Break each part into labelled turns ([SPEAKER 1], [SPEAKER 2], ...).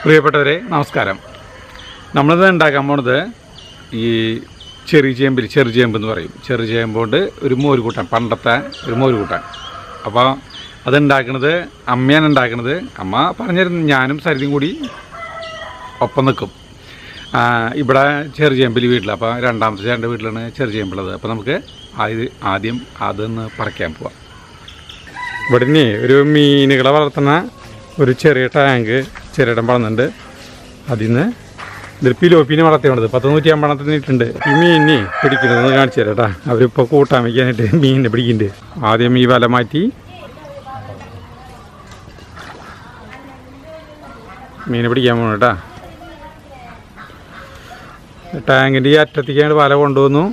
[SPEAKER 1] പ്രിയപ്പെട്ടവരെ നമസ്കാരം. നമ്മളിത് ഉണ്ടാക്കാൻ പോണത് ഈ ചെറുചേമ്പ് എന്ന് പറയും. ചെറുചേമ്പ് കൊണ്ട് ഒരു മോരുകൂട്ടാൻ, പണ്ടത്തെ ഒരു മോരുകൂട്ടാൻ. അപ്പോൾ അതുണ്ടാക്കണത് അമ്മയാണ് ഉണ്ടാക്കണത്. അമ്മ പറഞ്ഞിരുന്നു, ഞാനും സരിതയും കൂടി ഒപ്പം നിൽക്കും. ഇവിടെ ചെറുചേമ്പിൽ വീട്ടിൽ, അപ്പോൾ രണ്ടാമത്തെ ചേട്ടൻ്റെ വീട്ടിലാണ് ചെറുചേമ്പുള്ളത്. അപ്പോൾ നമുക്ക് ആദ്യം അതൊന്ന് പറിക്കാൻ പോവാം. ഇവിടെ ഇനി ഒരു മീനുകളെ വളർത്തുന്ന ഒരു ചെറിയ ടാങ്ക് ചെറിയിടം വളർന്നുണ്ട്. അതിൽ നിന്ന് ഇതൊരു പിലോപ്പിനെ വളർത്തിയുണ്ട്. 150 ഇട്ടുണ്ട്. ഈ മീനിനെ പിടിക്കുന്നതെന്ന് കാണിച്ചു തരാം കേട്ടോ. അവരിപ്പോൾ കൂട്ടാൻ വയ്ക്കാനായിട്ട് മീനിനെ പിടിക്കുന്നുണ്ട്. ആദ്യം ഈ വല മാറ്റി മീനെ പിടിക്കാൻ പോകണം കേട്ടോ. ടാങ്കിൻ്റെ ഈ അറ്റത്തേക്കാണ് വല കൊണ്ടുവന്നു.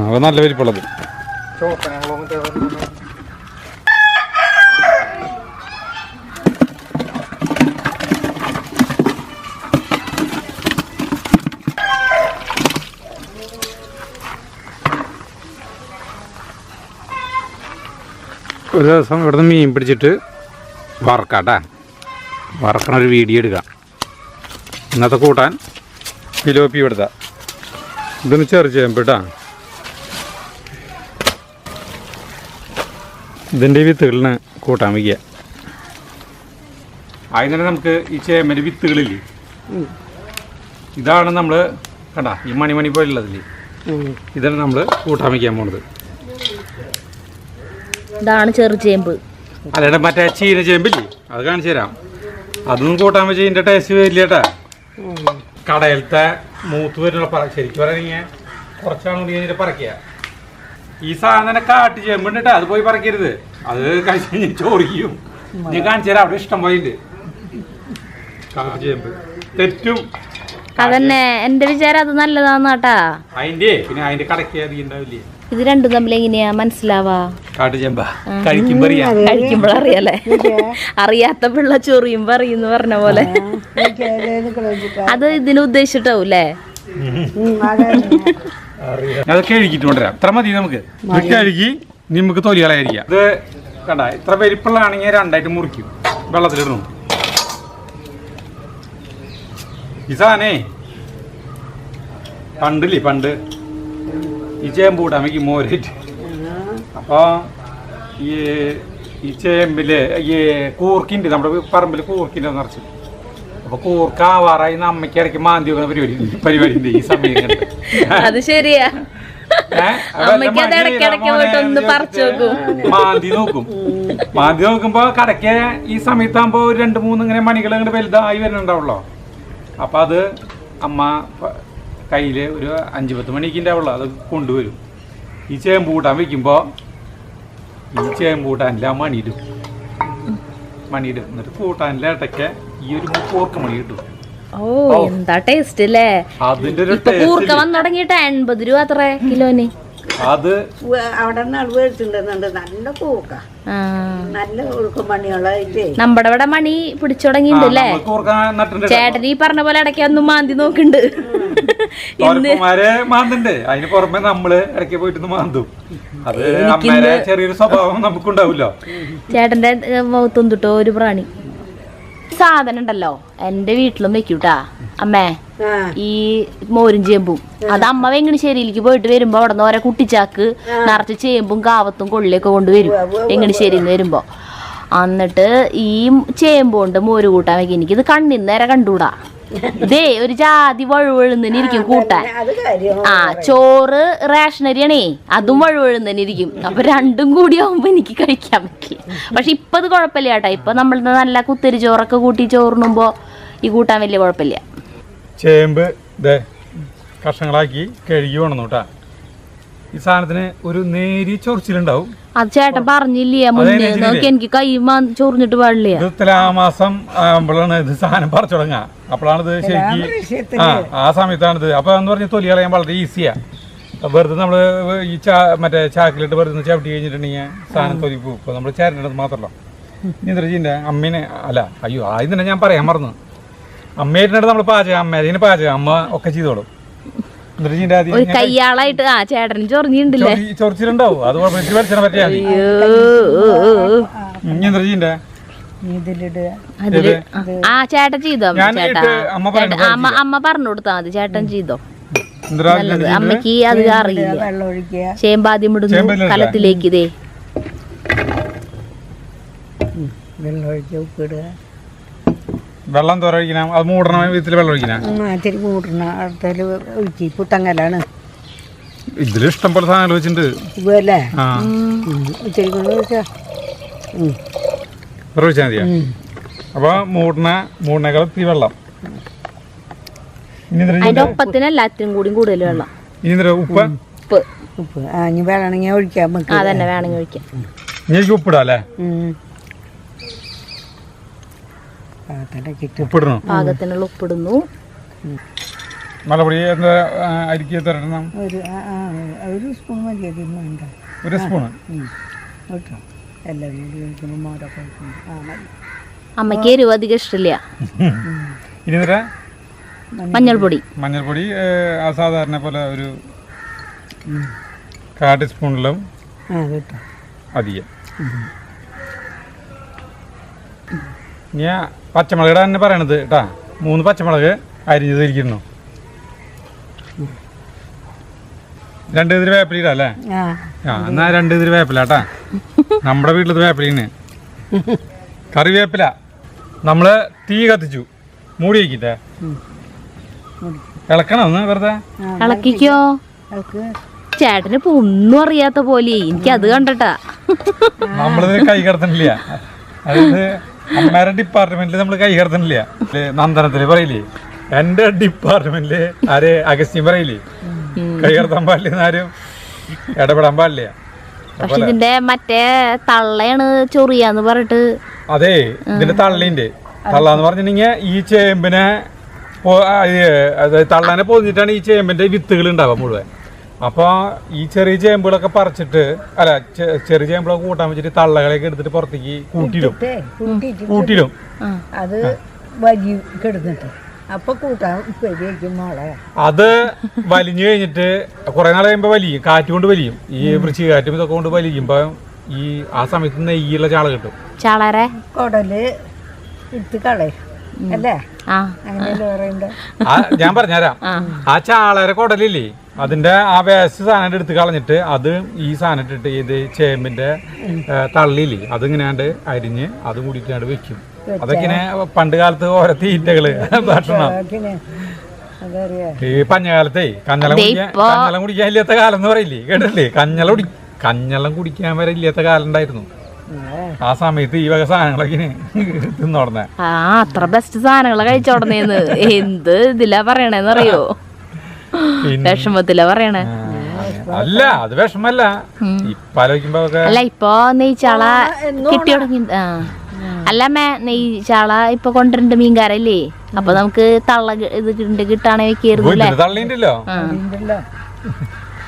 [SPEAKER 1] അപ്പോൾ നല്ല വലിപ്പമുള്ളത്. ഒരു ദിവസം ഇവിടുന്ന് മീൻ പിടിച്ചിട്ട് വറക്കാട്ടാ. വറക്കണ ഒരു വീഡിയോ എടുക്കാം. ഇന്നത്തെ കൂട്ടാൻ പിലോപ്പി എടുത്ത ഇതൊന്ന് ചെറുചേമ്പ് കേട്ടാ. ഇതിൻ്റെ വിത്തുകളിന് കൂട്ടാൻ വയ്ക്കുക. ആദ്യം തന്നെ നമുക്ക് ഈ ചേമ്പൻ്റെ വിത്തുകളില്ലേ, ഇതാണ് നമ്മൾ കണ്ടാ ഈ മണി പോലുള്ളതില്ലേ, ഇതാണ് നമ്മൾ കൂട്ടാൻ വയ്ക്കാൻ പോണത്.
[SPEAKER 2] ഇതാണ് ചെറുചേമ്പ്.
[SPEAKER 1] അല്ലാണ്ട് മറ്റേ ചീനച്ചേമ്പില്ലേ, അത് കാണിച്ചു തരാം. അതൊന്നും കൂട്ടാൻ വെച്ചാൽ ഇതിൻ്റെ ടേസ്റ്റ് വരില്ല കേട്ടാ. കടയിലത്തെ മൂത്ത് വരുന്ന ശരിക്കും പറയുക കുറച്ചാണ് കൂടി പറക്കുക. ഈ സാധനം കാട്ടി ചേമ്പുണ്ട് കേട്ടോ, അത് പോയി പറക്കരുത്. അത് കഴിച്ച് കഴിഞ്ഞാൽ ചോറിക്കും. ഞാൻ കാണിച്ചു തരാം, അവിടെ ഇഷ്ടം പോയിണ്ട് കാട്ടി ചേമ്പ് തെറ്റും.
[SPEAKER 2] അതന്നെ എന്റെ വിചാരം, അത് നല്ലതാന്ന് കേട്ടാ.
[SPEAKER 1] അതിന്റെ പിന്നെ അതിന്റെ കടക്ക് അധികം ഉണ്ടാവില്ലേ.
[SPEAKER 2] ഇത് രണ്ടും തമ്മിൽ എങ്ങനെയാ മനസ്സിലാവാ?
[SPEAKER 1] കാട്ടുചേമ്പ
[SPEAKER 2] കഴിക്കുമ്പോഴറിയാലേ. അറിയാത്ത പിള്ള ചൊറിയുമ്പോ അറിയുന്നു പറഞ്ഞ പോലെ. അത് ഇതിന് ഉദ്ദേശിച്ചിട്ടാവൂല്ലേ?
[SPEAKER 1] അതൊക്കെ കഴുകിട്ട് കൊണ്ടുവരാം. ഇത്ര മതി നമുക്ക്. കഴുകി നമുക്ക് തൊലി കളയായിരിക്കാം. ഇത് കണ്ട ഇത്ര വലിപ്പുള്ളതാണെങ്കിൽ രണ്ടായിട്ട് മുറിക്കും, വെള്ളത്തിലിടണം. ഈ സാധനേ പണ്ട് ഈ ചേമ്പ് കൂട്ടാൻ വയ്ക്കും മോരായിട്ട്. അപ്പോൾ ഈ ചേമ്പില് ഈ കൂർക്കിണ്ട്, നമ്മുടെ പറമ്പിൽ കൂർക്കിൻ്റെ നിറച്ച്. അപ്പോൾ കൂർക്കാവാറായി അമ്മയ്ക്ക് ഇടയ്ക്ക് മാന്തി വെക്കുന്ന പരിപാടി ഉണ്ട് ഈ സമയം.
[SPEAKER 2] അത് ശരിയാ.
[SPEAKER 1] മാന്തി നോക്കുമ്പോ കടയ്ക്ക് ഈ സമയത്താകുമ്പോ 2-3 ഇങ്ങനെ മണികൾ ഇങ്ങനെ വലുതായി വരുന്നുണ്ടാവുള്ളോ. അപ്പൊ അത് അമ്മ കയ്യില് ഒരു 5-10 മണിക്ക് ഉണ്ടാവുള്ളൂ, അത് കൊണ്ടുവരും. ഈ ചേമ്പ് കൂട്ടാൻ വെക്കുമ്പോ ഈ ചേമ്പ് കൂട്ടാനില്ല മണിയിടും. എന്നിട്ട് കൂട്ടാനില്ല ഇടയ്ക്ക് ഈ ഒരു 30 മണി കിട്ടും.
[SPEAKER 2] ഓ എന്താ ടേസ്റ്റ് അല്ലേ.
[SPEAKER 1] അതിന്റെ ഒരു
[SPEAKER 2] കൂർക്ക വന്നു തുടങ്ങിയിട്ട് 80 രൂപ അത്ര കിലോന്.
[SPEAKER 1] അത്
[SPEAKER 3] അവിടെ നല്ല കൂർക്ക, നല്ല ഉൾക്കുമണിയുള്ള.
[SPEAKER 2] നമ്മുടെ ഇവിടെ മണി പിടിച്ചു തുടങ്ങിണ്ടല്ലേ ചേട്ടൻ. ഈ പറഞ്ഞ പോലെ ഇടയ്ക്ക് ഒന്നും മാന്തി നോക്കുന്നുണ്ട്.
[SPEAKER 1] മാന്തുണ്ട്. അതിന് പുറമെ നമ്മള് ഇടയ്ക്ക് പോയിട്ട് മാന്തും. അത് അമ്മേരെ ചെറിയൊരു സ്വഭാവം നമുക്കുണ്ടാവില്ലോ.
[SPEAKER 2] ചേട്ടന്റെ മുഖത്തും തൊട്ടോ ഒരു പ്രാണി. സാധനം ഉണ്ടല്ലോ എന്റെ വീട്ടിലും വെക്കൂട്ടാ അമ്മേ, ഈ മോരും ചേമ്പും. അത് അമ്മ വെങ്ങണിശ്ശേരിയിലേക്ക് പോയിട്ട് വരുമ്പോ അവിടെ നിന്ന് ഓരോ കുട്ടിച്ചാക്ക് നിറച്ച് ചേമ്പും കാവത്തും കൊള്ളിയൊക്കെ കൊണ്ടുവരും വെങ്ങണിശ്ശേരിയിൽ നിന്ന് വരുമ്പോ. എന്നിട്ട് ഈ ചേമ്പ് കൊണ്ട് മോര് കൂട്ടാൻ വെക്കും. എനിക്കിത് കണ്ണിന് നേരെ കണ്ടൂടാ. ഇതേ ഒരു ജാതി വഴുവഴുന്നതിന് ഇരിക്കും കൂട്ടാൻ. ചോറ് റേഷനരിയാണേ, അതും വഴുവഴുന്നതിന് ഇരിക്കും. അപ്പൊ രണ്ടും കൂടി ആവുമ്പോ എനിക്ക് കഴിക്കാൻ പറ്റില്ല. പക്ഷെ ഇപ്പൊ അത് കുഴപ്പമില്ല കേട്ടാ. ഇപ്പൊ നമ്മൾ നല്ല കുത്തരി ചോറൊക്കെ കൂട്ടി ചോറിനുമ്പോ ഈ കൂട്ടാൻ വലിയ കുഴപ്പമില്ല.
[SPEAKER 1] ചേമ്പ് കഷ്ണങ്ങളാക്കി കഴുകി വേണം കേട്ടാ. ഈ സാധനത്തിന് ഒരു നേരിയ ചൊറിച്ചിലുണ്ടാവും.
[SPEAKER 2] അത് ചേട്ടൻ പറഞ്ഞില്ലേ മുന്നേ, നോക്കി എനിക്ക് കൈ ചൊറിഞ്ഞിട്ട് പാടില്ല.
[SPEAKER 1] ഇത് തുലാമാസം ആകുമ്പോഴാണ് ഇത് സാധനം പറിച്ചു തുടങ്ങുക. അപ്പോഴാണ് ഇത് ശരിക്കും ആ സമയത്താണിത്. അപ്പൊ എന്ന് പറഞ്ഞാൽ തൊലി കളയാൻ വളരെ ഈസിയാ. വെറുതെ നമ്മള് ഈ മറ്റേ ചാക്കിലിട്ട് വെറുതെ ചവിട്ടി കഴിഞ്ഞിട്ടുണ്ടെങ്കിൽ സാധനം തൊലി പോകും. ഇപ്പൊ നമ്മൾ ചേരേണ്ടത് മാത്രമല്ല. ഇന്ദ്രജീന്റെ അമ്മേനെ അല്ല, അയ്യോ ആദ്യം തന്നെ ഞാൻ പറയാൻ മറന്നു. അമ്മയായിട്ട് നമ്മൾ പാചകം, അമ്മേനെ പാചകം അമ്മ ഒക്കെ ചെയ്തോളും.
[SPEAKER 2] ഒരു കയ്യാളായിട്ട് ചേട്ടന് ചൊറിഞ്ഞിണ്ടല്ലേ?
[SPEAKER 1] ചൊറിച്ചിലുണ്ടാവും. അത് പറ്റിയാ
[SPEAKER 2] ചേട്ടൻ ചെയ്തോ? ചേട്ടാ അമ്മ പറഞ്ഞു കൊടുത്താ മതി, ചേട്ടൻ ചെയ്തോ. അമ്മക്ക് അത് അറിയില്ല. ചേമ്പാദ്യം ഇടുന്നു കലത്തിലേക്ക്. ഇതേ
[SPEAKER 1] വെള്ളം തോരഴിക്കണം. അത് മൂടണ വിധത്തിൽ വെള്ളം ഒഴിക്കണം.
[SPEAKER 3] ഇത്തിരി മൂടണ അടുത്തതിൽ ഒഴിച്ച് പുത്തങ്കലാണ്.
[SPEAKER 1] ഇതിൽ ഇഷ്ടം പോലെ സാധനങ്ങൾ വെച്ചിട്ടുണ്ട്.
[SPEAKER 3] ഇതല്ലേ ഇത്തിരി കൊണ്ട് ഒഴിച്ചാ
[SPEAKER 1] ഒഴിച്ചാൽ മതിയാ. അപ്പൊ മൂടണേക്കാൾ ഇത്തിരി വെള്ളം.
[SPEAKER 2] അതിന്റെ ഒപ്പത്തിനെല്ലാത്തിനും കൂടി കൂടുതൽ വെള്ളം.
[SPEAKER 1] ഇനി ഉപ്പ്
[SPEAKER 3] ഉപ്പ് ഇനി വേണമെങ്കിൽ ഒഴിക്കാം.
[SPEAKER 2] അതന്നെ വേണമെങ്കിൽ ഒഴിക്കാം.
[SPEAKER 1] എനിക്ക് ഉപ്പിടാം അല്ലേ? ഉപ്പിടണോ?
[SPEAKER 2] പാകത്തിനുള്ള ഉപ്പിടുന്നു.
[SPEAKER 1] മലപ്പൊടി അരിക്ക് തരണം.
[SPEAKER 3] ഒരു സ്പൂൺ മതി. വേണ്ട
[SPEAKER 1] ഒരു സ്പൂണ്
[SPEAKER 3] എല്ലാം
[SPEAKER 2] അമ്മക്ക് എരിവ് അധികം ഇഷ്ടമില്ല.
[SPEAKER 1] ഇനി
[SPEAKER 2] മഞ്ഞൾപ്പൊടി
[SPEAKER 1] സാധാരണ പോലെ ഒരു 1/4 ടീസ്പൂണിലും അധികം. ഞാൻ പച്ചമുളക് തന്നെ പറയണത് കേട്ടാ. 3 പച്ചമുളക് അരിഞ്ഞത് ഇരിക്കുന്നു. 2 ഇതിരി വേപ്പില ഇടാം അല്ലേ? എന്നാ 2 ഇതിരി വേപ്പില കേട്ടാ. നമ്മുടെ വീട്ടിലത്തെ വേപ്പിലിന് കറിവേപ്പില. നമ്മള് തീ കത്തിച്ചു, മൂടി വയ്ക്കില്ലേ? ഇളക്കണം ഒന്ന് വെറുതെ.
[SPEAKER 2] ഇളക്കിക്കോ. ചേട്ടന് ഇപ്പൊ ഒന്നും അറിയാത്ത പോലെ എനിക്ക് അത് കണ്ടട്ടാ.
[SPEAKER 1] നമ്മളിത് കൈ കടത്തണില്ല. അതായത് അമ്മേരെ ഡിപ്പാർട്ട്മെന്റിൽ നമ്മൾ കൈ കടത്തണില്ല. നന്ദനത്തില് പറയില്ലേ, എന്റെ ഡിപ്പാർട്ട്മെന്റില് ആര് അഗസ്ത്യം പറയില്ലേ, കൈ കടത്താൻ പാടില്ല, ആരും ഇടപെടാൻ പാടില്ല.
[SPEAKER 2] പക്ഷെ ഇതിന്റെ മറ്റേ തള്ളയാണ് ചൊറിയാന്ന് പറഞ്ഞിട്ട്.
[SPEAKER 1] അതെ, ഇതിന്റെ തള്ളിന്റെ തള്ളാന്ന് പറഞ്ഞിട്ടുണ്ടെങ്കിൽ ഈ ചേമ്പിനെ തള്ളാനെ പൊതിഞ്ഞിട്ടാണ് ഈ ചേമ്പിന്റെ വിത്തുകൾ ഉണ്ടാവുക മുഴുവൻ. അപ്പൊ ഈ ചെറിയ ചേമ്പുകളൊക്കെ പറിച്ചിട്ട് ചെറിയ ചേമ്പുകളൊക്കെ കൂട്ടാൻ വെച്ചിട്ട് തള്ളകളൊക്കെ എടുത്തിട്ട് പുറത്തേക്ക് കൂട്ടിയിടും.
[SPEAKER 3] അത് വലിയ കിടന്നിട്ട് അപ്പൊ കൂട്ടാൻ ഉപയോഗിക്കും മോളെ.
[SPEAKER 1] അത് വലിഞ്ഞു കഴിഞ്ഞിട്ട് കുറെ നാൾ കഴിയുമ്പോ വലിയും, കാറ്റ് കൊണ്ട് വലിയും. ഈ വൃശ്ചികാറ്റും ഇതൊക്കെ കൊണ്ട് വലിക്കുമ്പോ ഈ ആ സമയത്ത് നെയ്യുള്ള ചാള കിട്ടും.
[SPEAKER 2] ചാളരെ
[SPEAKER 3] കുടല് ഇട്ട് കളയും അല്ലേ? അങ്ങനെയല്ലേ പറയണ്ട.
[SPEAKER 1] ഞാൻ പറഞ്ഞുതരാം. ആ ചാളരെ കുടലില്ലേ, അതിന്റെ ആ വേസ്റ്റ് സാധനം എടുത്ത് കളഞ്ഞിട്ട് അത് ഈ സാധനം ഇട്ടിട്ട് ഇത് ചേമ്പിന്റെ തള്ളിയില്ലേ, അതിങ്ങനെയാണ്ട് അരിഞ്ഞ് അത് കൂടിയിട്ടാണ്ട് വെക്കും. അതൊക്കെ പണ്ട് കാലത്ത് ഓരോ തീറ്റകള് ഭക്ഷണം. ഈ പഞ്ഞകാലത്തെ കഞ്ഞളം കുടിക്കാൻ ഇല്ലാത്ത കാലം എന്ന് പറയില്ലേ, കേട്ടില്ലേ? കഞ്ഞളം കുടിക്കാൻ വരെ ഇല്ലാത്ത കാലം ഉണ്ടായിരുന്നു. ആ സമയത്ത് ഈ വക സാധനങ്ങളൊക്കെ തിന്നോടനെ.
[SPEAKER 2] അത്ര ബെസ്റ്റ് സാധനങ്ങളെ കഴിച്ചോടനേന്ന് എന്ത് ഇതിലാ പറയണേന്നറിയോ? വിഷമത്തിലാ പറയണേ.
[SPEAKER 1] അല്ല, അത് വിഷമല്ല. ഇപ്പൊ ആലോചിക്കുമ്പോ
[SPEAKER 2] അല്ല, ഇപ്പൊ നെയ്ച്ചാള കിട്ടി തുടങ്ങി. അല്ലമ്മേ, നെയ്ച്ചാള ഇപ്പൊ കൊണ്ടുവരണ്ട് മീൻകാരല്ലേ? അപ്പൊ നമുക്ക് തള്ള ഇത് കിട്ടാണെ വെക്കായിരുന്നല്ലേ?
[SPEAKER 1] തള്ളിണ്ടല്ലോ.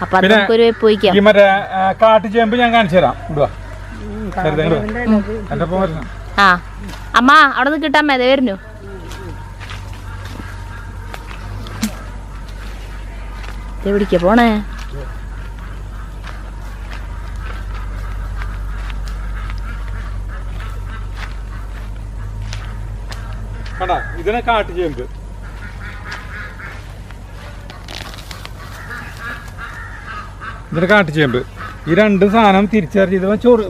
[SPEAKER 2] അപ്പൊ അത് നമുക്കൊരു വെപ്പ് വയ്ക്കാം.
[SPEAKER 1] ഈ മറ്റേ കാട്ടുചേമ്പ് ഞാൻ കാണിച്ചു തരാം.
[SPEAKER 2] അമ്മ അവിടെ നിന്ന് കിട്ടാമ്മ അതേ വരുന്നു. എവിടേക്കാ പോണേ?
[SPEAKER 1] ഇതിനെ കാട്ടുചേമ്പ്. ഇതിന് കാട്ടുചേമ്പ്. ഈ രണ്ട് സാധനം തിരിച്ചറിഞ്ഞത്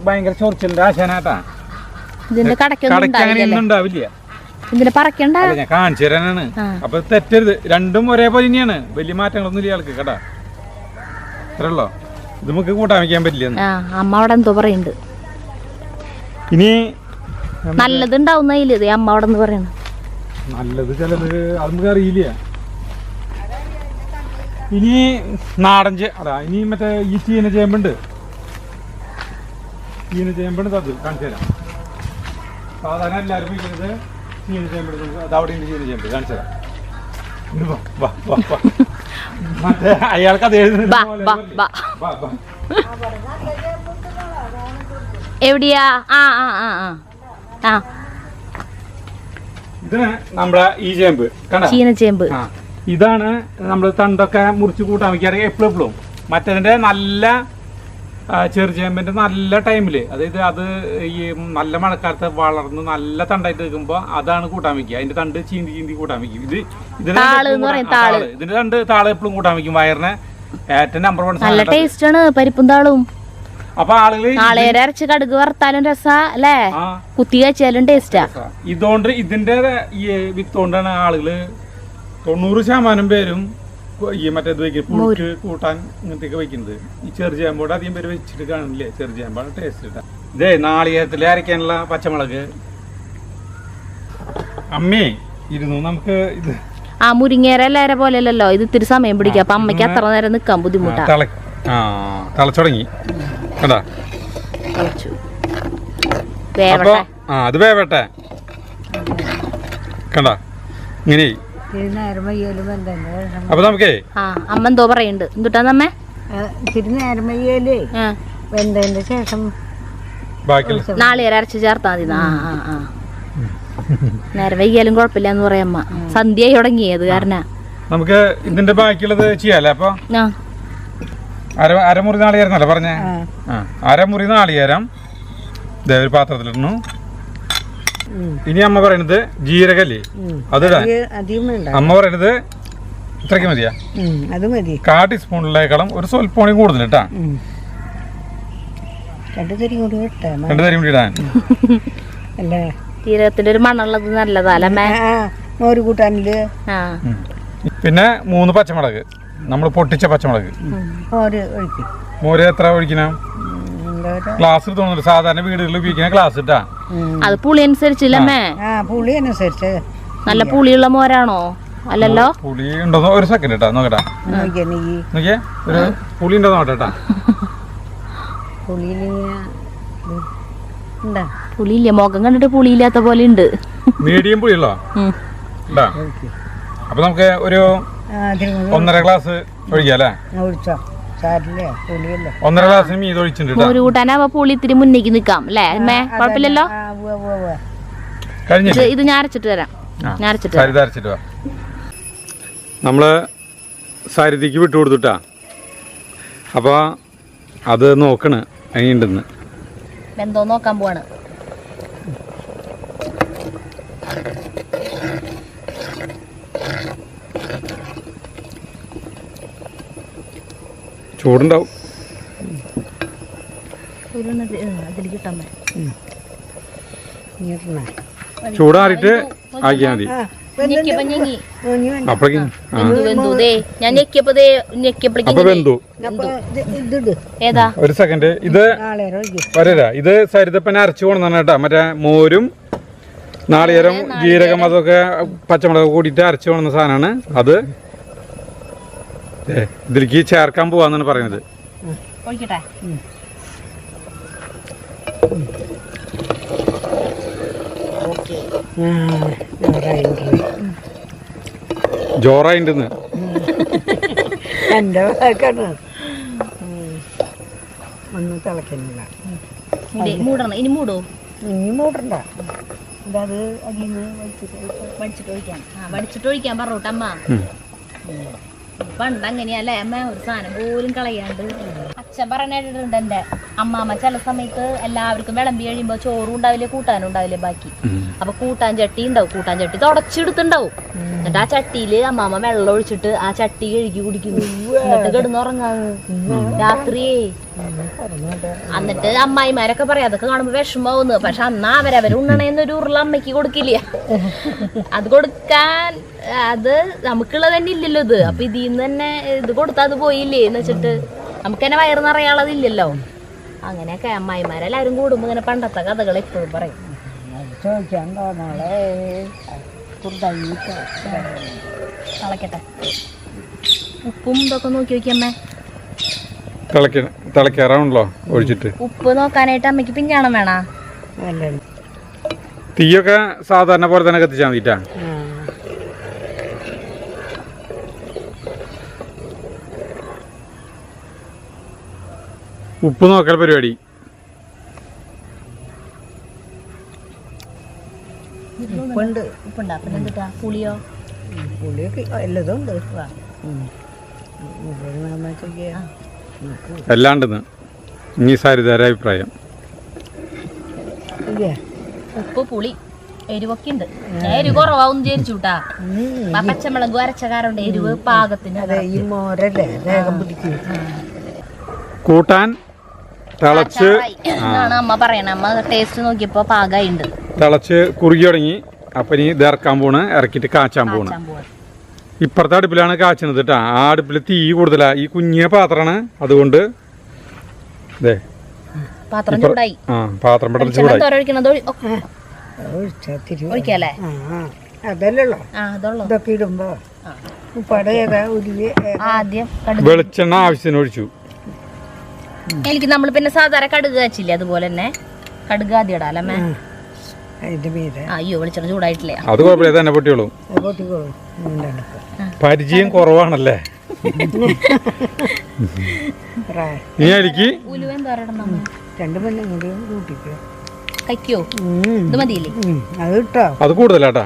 [SPEAKER 1] ഭയങ്കര ചൊറിച്ചിലിന്റെ ആശാനാട്ടാ.
[SPEAKER 2] ഇതിന്റെ
[SPEAKER 1] കടയ്ക്ക് ഉണ്ടാവില്ല.
[SPEAKER 2] ഇതിന്റെ പറക്കണ്ട,
[SPEAKER 1] ഞാൻ കാണിച്ചു തരാനാണ്. അപ്പൊ തെറ്റരുത്, രണ്ടും ഒരേപോലെ തന്നെയാണ്. വലിയ മാറ്റങ്ങളൊന്നും ഇല്ല ആൾക്ക്. കേട്ടാ, അത്രയുള്ളോ. ഇത് നമുക്ക് കൂട്ടാൻ വെക്കാൻ പറ്റില്ല.
[SPEAKER 2] അമ്മ അവിടെ എന്തോ പറയുന്നുണ്ട്.
[SPEAKER 1] ഇനി
[SPEAKER 2] നല്ലതുണ്ടാവുന്നില്ല അമ്മ അവിടെ നിന്ന് പറയണ.
[SPEAKER 1] നല്ലത് ചിലത് അത് നമുക്ക് അറിയില്ല. ഇനി നാടൻ ഇനി മറ്റേ ഈ ചീന ചേമ്പുണ്ട്. അത് കാണിച്ചു തരാം. സാധാരണ എല്ലാവരും വിളിക്കുന്നത് ചീന ചേമ്പെടുത്ത്. അത് അവിടെ ഉണ്ട് ചീന ചേമ്പ്, കാണിച്ചു തരാം. മറ്റേ അയാൾക്ക് അത്
[SPEAKER 2] എവിടെയാ?
[SPEAKER 1] ഇത് നമ്മുടെ ഈ ചേമ്പ്,
[SPEAKER 2] ചീന ചേമ്പ്.
[SPEAKER 1] ഇതാണ് നമ്മൾ തണ്ടൊക്കെ മുറിച്ച് കൂട്ടാൻ വയ്ക്കാറ് എപ്പോഴും. മറ്റതിൻ്റെ നല്ല ചെറുചേമ്പിൻ്റെ നല്ല ടൈമിൽ, അതായത് അത് ഈ നല്ല മഴക്കാലത്ത് വളർന്ന് നല്ല തണ്ടായിട്ട് നിൽക്കുമ്പോൾ അതാണ് കൂട്ടാൻ വയ്ക്കുക. അതിൻ്റെ തണ്ട് ചീന്തി കൂട്ടാൻ വയ്ക്കും. ഇതിന്റെ തണ്ട് താള് എപ്പോഴും കൂട്ടാൻ വയ്ക്കും. വയറിന് ഏറ്റവും നമ്പർ 1
[SPEAKER 2] നല്ല ടേസ്റ്റ് ആണ് പരിപ്പും താളും.
[SPEAKER 1] അപ്പൊ ആളുകൾ
[SPEAKER 2] നാളേരെ അരച്ച് കടുക് വറുത്താലും രസാ അല്ലേ, കുത്തി കഴിച്ചാലും ടേസ്റ്റാ.
[SPEAKER 1] ഇതുകൊണ്ട് ഇതിന്റെ ഈ വിത്തോണ്ടാണ് ആളുകള് 90% പേരും ഈ മറ്റേത് വയ്ക്കും, പുഴുക്ക് കൂട്ടാൻ ഇങ്ങനത്തെയൊക്കെ വയ്ക്കുന്നത്. ഈ ചെറുചേമ്പോട് അധികം പേര് വെച്ചിട്ട് കാണില്ലേ, ചെറുചേമ്പാണ് ടേസ്റ്റ് കിട്ടാൻ. ഇതേ നാളികേരത്തിൽ അരയ്ക്കാനുള്ള പച്ചമുളക് അമ്മേ ഇരുന്നു. നമുക്ക് ഇത്
[SPEAKER 2] മുരിങ്ങേര എല്ലാരെ പോലെയല്ലോ, ഇത് ഇത്തിരി സമയം പിടിക്കും. അപ്പൊ അമ്മയ്ക്ക് അത്ര നേരം നിക്കാൻ ബുദ്ധിമുട്ടാ.
[SPEAKER 1] തിളച്ചുടങ്ങി കേട്ടാ. അത് വേവട്ടെ കണ്ടാ ഇങ്ങനെ. അപ്പൊ നമുക്കേ
[SPEAKER 2] അമ്മ എന്തോ പറയുന്നുണ്ട്. എന്തുട്ടാ നമ്മ
[SPEAKER 3] ഇത്തിരി നേരം വയ്യല്ലേ വെന്തതിന്റെ ശേഷം
[SPEAKER 2] നാളികേരം അരച്ച് ചേർത്താ മതി. നേരം വൈകിയാലും കുഴപ്പമില്ല എന്ന് പറയാം അമ്മ. സന്ധ്യയായി തുടങ്ങിയത് കാരണം
[SPEAKER 1] നമുക്ക് ഇതിന്റെ ബാക്കിയുള്ളത് ചെയ്യാല്ലേ. അപ്പൊ അരമുറി നാളികേരം അല്ലേ പറഞ്ഞേ? അരമുറി നാളികേരം ഒരു പാത്രത്തിലിടണു. ഇനി അമ്മ പറയണത് ജീരകല്ലേ, അതിടാൻ. അമ്മ പറയണത് ഇത്രയ്ക്ക് മതിയാ?
[SPEAKER 3] അത് മതി.
[SPEAKER 1] 1/4 ടീസ്പൂണിലേക്കാളും ഒരു സ്വല്പം കൂടുതൽ ഇട്ടാ.
[SPEAKER 3] 2 തരി കൂടി
[SPEAKER 1] ഇടാൻ
[SPEAKER 3] അല്ലേ?
[SPEAKER 2] ജീരകത്തിന്റെ ഒരു മണമുള്ളത് നല്ലതാല്ലേ
[SPEAKER 3] മോര് കൂട്ടാനില്.
[SPEAKER 1] പിന്നെ 3 പച്ചമുളക്, നമ്മൾ പൊട്ടിച്ച പച്ചമുളക്. മോര് എത്ര ഒഴിക്കണം? ഗ്ലാസ് തോന്നുന്നു. സാധാരണ വീടുകളിൽ ഉപയോഗിക്കുന്ന ഗ്ലാസ് ഇട്ടാ.
[SPEAKER 2] അത് പുളി അനുസരിച്ചില്ലമ്മേ.
[SPEAKER 3] പുളി അനുസരിച്ച്.
[SPEAKER 2] നല്ല പുളിയുള്ള മോരാണോ? അല്ലല്ലോ.
[SPEAKER 1] പുളി ഉണ്ടോ? ഒരു സെക്കൻഡ് ഇട്ടാ നോക്കട്ടാ. നോക്കിയേ, ഒരു പുളി ഉണ്ടോ നോക്കട്ടാ.
[SPEAKER 2] പുളിയില്ല, മുഖം കണ്ടിട്ട് പുളിയില്ലാത്ത പോലെ ഉണ്ട്.
[SPEAKER 1] മീഡിയം പുളിയുള്ളോ? അപ്പൊ നമുക്ക് ഒരു 1.5 ഗ്ലാസ് ഒഴിക്കാം അല്ലേ? 1.5 ഗ്ലാസ്സിന് മീത് ഒഴിച്ചിട്ടുണ്ട്.
[SPEAKER 2] ഒരു കൂട്ടാനാ പുളി ഇത്തിരി മുന്നേക്ക് നിക്കാം അല്ലേ അമ്മേ? കുഴപ്പമില്ലല്ലോ.
[SPEAKER 1] കഴിഞ്ഞില്ലേ?
[SPEAKER 2] ഇത് ഞാൻ അരച്ചിട്ട് തരാം.
[SPEAKER 1] അരച്ചിട്ട് നമ്മള് സരിതയ്ക്ക് വിട്ടു കൊടുത്തിട്ടാ. അപ്പൊ അത് നോക്കണ് അതിനുണ്ടെന്ന്.
[SPEAKER 2] എന്തോ നോക്കാൻ പോവാണ്.
[SPEAKER 1] ചൂടുണ്ടാവും. ചൂടാറിട്ട് ആക്കിയാ മതി. അപ്പഴേക്കും ഒരു സെക്കൻഡ്. ഇത് വരാ. ഇത് സരിതപ്പനെ അരച്ചു കൊണ്ടുവന്ന കേട്ടാ. മറ്റേ മോരും നാളികേരം ജീരകം അതൊക്കെ പച്ചമുളക് കൂടിയിട്ട് അരച്ചു കൊണ്ടുവന്ന സാധനമാണ്. അത് ഇതിലേക്ക് ചേർക്കാൻ പോവാന്നാണ് പറയുന്നത്. ജോറായിണ്ടെന്ന്
[SPEAKER 3] ഒന്നും തിളക്കുന്നില്ല.
[SPEAKER 2] ഇനി മൂടോ?
[SPEAKER 3] ഇനി മൂടണ്ട. അത്
[SPEAKER 2] വടിച്ചിട്ട് ഒഴിക്കാൻ പറഞ്ഞോട്ടമ്മ. പണ്ട് അങ്ങനെയല്ലേ അമ്മ, ഒരു സാധനം പോലും കളയാണ്ട്. അച്ഛൻ പറഞ്ഞിട്ടുണ്ട് എന്റെ അമ്മാമ്മ ചില സമയത്ത് എല്ലാവർക്കും വിളമ്പി കഴിയുമ്പോ ചോറും ഉണ്ടാവില്ലേ കൂട്ടാനും ഉണ്ടാവില്ലേ ബാക്കി. അപ്പൊ കൂട്ടാൻ ചട്ടി ഉണ്ടാവും, കൂട്ടാൻ ചട്ടി തുടച്ചെടുത്തുണ്ടാവും. എന്നിട്ട് ആ ചട്ടിയില് അമ്മാമ്മ വെള്ളം ഒഴിച്ചിട്ട് ആ ചട്ടി കഴുകി കുടിക്കുന്നു. എന്നിട്ട് കിടന്നുറങ്ങാന്ന് രാത്രിയേ. എന്നിട്ട് അമ്മായിമാരൊക്കെ പറയാം അതൊക്കെ കാണുമ്പോ വിഷമാവുന്നു. പക്ഷെ അന്നാ അവരവരുണ്ണണേന്നൊരു ഉരുള അമ്മയ്ക്ക് കൊടുക്കില്ല. അത് കൊടുക്കാൻ അത് നമുക്കുള്ളത് തന്നെ ഇല്ലല്ലോ ഇത്. അപ്പൊ ഇതിന്ന് തന്നെ ഇത് കൊടുത്താ അത് പോയില്ലേ എന്ന് വെച്ചിട്ട് നമുക്ക് തന്നെ വയറ് നിറയാളതില്ലല്ലോ. അങ്ങനെയൊക്കെ അമ്മായിമാരെല്ലാവരും കൂടുമ്പോ ഇങ്ങനെ പണ്ടത്തെ കഥകൾ എപ്പോഴും പറയും. തിളക്കട്ടെ. ഉപ്പും ഇതൊക്കെ നോക്കി നോക്കിയമ്മേ.
[SPEAKER 1] തിളക്കാറാണല്ലോ ഒഴിച്ചിട്ട്.
[SPEAKER 2] ഉപ്പ് നോക്കാനായിട്ട് അമ്മയ്ക്ക് പിഞ്ഞാണം വേണ.
[SPEAKER 1] തീയൊക്കെ സാധാരണ പോലെ തന്നെ കത്തിച്ചാൽ മതിട്ടാ. ഉപ്പ് നോക്കൽ പരിപാടി.
[SPEAKER 2] ഉപ്പുണ്ടാ പിന്നെ എന്തിട്ടാ പുളിയോ?
[SPEAKER 3] പുളിയൊക്കെ എല്ലതും ഉണ്ട്
[SPEAKER 1] എല്ലാണ്ടെന്ന് ഇനി സരിതയുടെ അഭിപ്രായം.
[SPEAKER 2] ഉപ്പ് പുളി എരിവൊക്കെ ഉണ്ട്. എരിവ് കുറവാവും വിചാരിച്ചുട്ടാ. പച്ചമുളക് അരച്ച കാറുണ്ട് എരിവ് പാകത്തിന്.
[SPEAKER 3] ഈ മോരല്ലേ വേഗം പിടിക്കും.
[SPEAKER 1] കൂട്ടാൻ തിളച്ച്
[SPEAKER 2] എന്നാണ് അമ്മ പറയണേ. അമ്മ ടേസ്റ്റ് നോക്കിയപ്പോ പാകമുണ്ട്.
[SPEAKER 1] തിളച്ച് കുറുകി തുടങ്ങി. അപ്പം ഇനി ഇത് ഇറക്കാൻ പോണ്, ഇറക്കിയിട്ട് കാച്ചാൻ പോണ്. ഇപ്പുറത്തെ അടുപ്പിലാണ് കാച്ചണത് കേട്ടോ. ആ അടുപ്പിൽ തീ കൂടുതലാണ്. ഈ കുഞ്ഞിയ പാത്രമാണ്, അതുകൊണ്ട് ഇതേ
[SPEAKER 2] പാത്രം ചൂടായി.
[SPEAKER 1] പാത്രം പെട്ടെന്ന് ചൂടായി.
[SPEAKER 2] ഒഴിക്കല്ലേ?
[SPEAKER 3] അതല്ലല്ലോ ഇതൊക്കെ ഇടുമ്പോ
[SPEAKER 2] ആദ്യം
[SPEAKER 1] വെളിച്ചെണ്ണ ആവശ്യത്തിന് ഒഴിച്ചു.
[SPEAKER 2] എനിക്ക് നമ്മൾ പിന്നെ സാധാരണ കടുക് കാച്ചില്ലേ, അതുപോലെ തന്നെ കടുക് ആദ്യം ഇടാലമ്മേ. അയ്യോ വെളിച്ചെണ്ണ ചൂടായിട്ടില്ലേ?
[SPEAKER 1] അത് കുഴപ്പമില്ല, തന്നെ പൊട്ടിയോളൂ. പരിചയം കുറവാണല്ലേ. ഇനി എനിക്ക്
[SPEAKER 2] കഴിക്കോ? ഇത് മതിയില്ലേ?
[SPEAKER 1] അത് കൂടുതലാട്ടാ.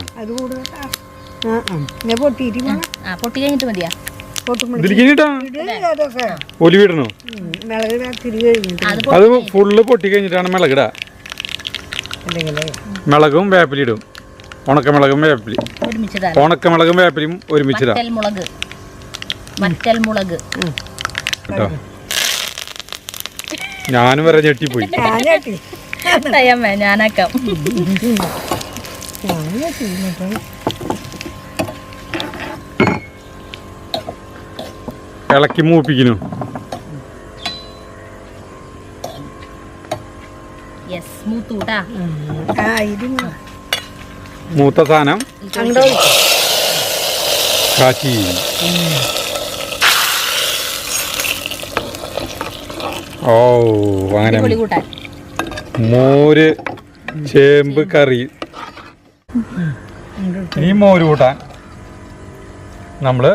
[SPEAKER 2] പൊട്ടി കഴിഞ്ഞിട്ട് മതിയാ?
[SPEAKER 1] ഒലിവിടണോ? അത് ഫുള്ള് പൊട്ടി കഴിഞ്ഞിട്ടാണ് മിളകിടാ. മിളകും വേപ്പിലിടും. ഉണക്കമിളകും വേപ്പിലി, ഉണക്കമിളകും വേപ്പിലും ഒരുമിച്ചിടാം. കേട്ടോ, ഞാനും വരെ ഞെട്ടിപ്പോയി.
[SPEAKER 2] ഞാനാക്കാം.
[SPEAKER 1] ഇളക്കി മൂപ്പിക്കുന്നു. മൂത്ത സാധനം കാച്ചി. ഓ അങ്ങനെ മോര് ചേമ്പ് കറി. ഈ മോര് കൂട്ടാൻ നമ്മള്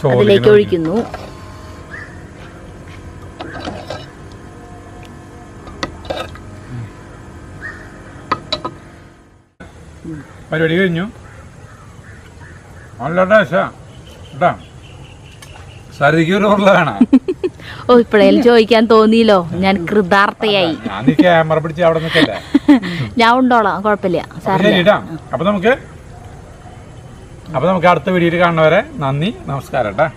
[SPEAKER 2] ചോറിലേക്ക് ഒഴിക്കുന്നു.
[SPEAKER 1] പരിപാടി കഴിഞ്ഞു. നല്ല ടേസ്റ്റാ കേട്ടാ. സരിക്ക് ഒരു ഉരുളാണ്.
[SPEAKER 2] ഓ ഇപ്പഴേലും ചോദിക്കാൻ തോന്നിയില്ലോ, ഞാൻ കൃതാർത്ഥയായി.
[SPEAKER 1] നീ ക്യാമറ പിടിച്ച് അവിടെ നിൽക്കല്ലേ.
[SPEAKER 2] ഞാൻ ഉണ്ടോളാം, കുഴപ്പമില്ല.
[SPEAKER 1] അപ്പൊ നമുക്ക് അടുത്ത വീഡിയോയിൽ കാണുന്നവരെ നന്ദി, നമസ്കാരം കേട്ടാ.